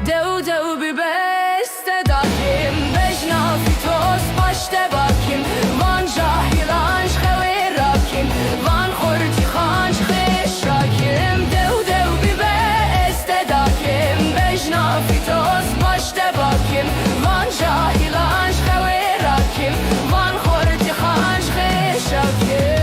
دو دو ببست داكم بجنا في توس باش تباكم وان جاهلانش خوي راكم وان خورتي خانش خيش راكم دو دو ببست داكم بجنا في توس باش تباكم وان جاهلانش خوي راكم وان خورتي خانش خيش راكم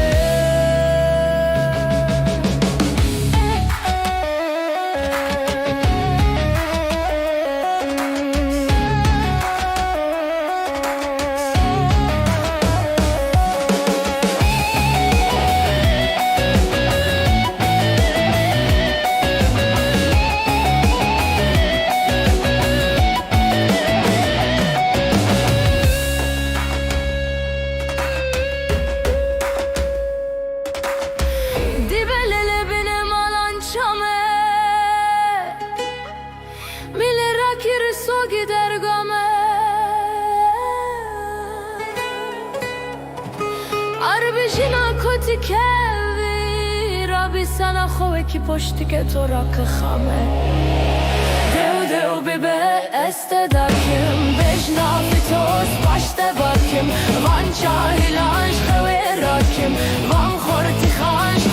Dibelele benim alan çame Mille rakir so gider game Arbijina koti kevi Rabi sana khove ki poshti ke to rak khame Deu deu bibe este dakim Bejna fitos başte bakim Van cahilanş khove rakim Van khorti khanş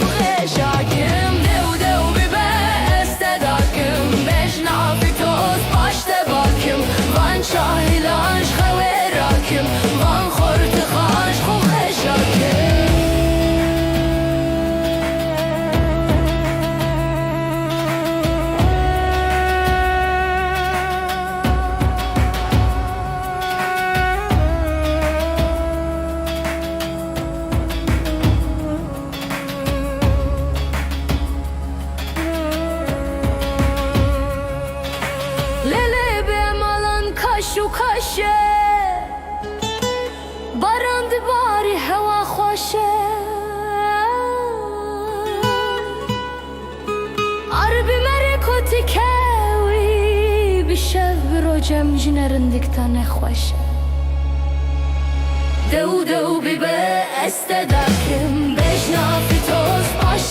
شاكم دو دو ببست داكم بجنا في توس باشت باكم وان شاهلانش خوي راكم وان خورت خانش خوخي شاكم Lele benim alan kaşu kaşe Barandı bari hava hoşe Arbi merekoti kevi Bişev biro cemcinerindikten ekhoşe Dev dev bibe este dakim Bejna fitos baş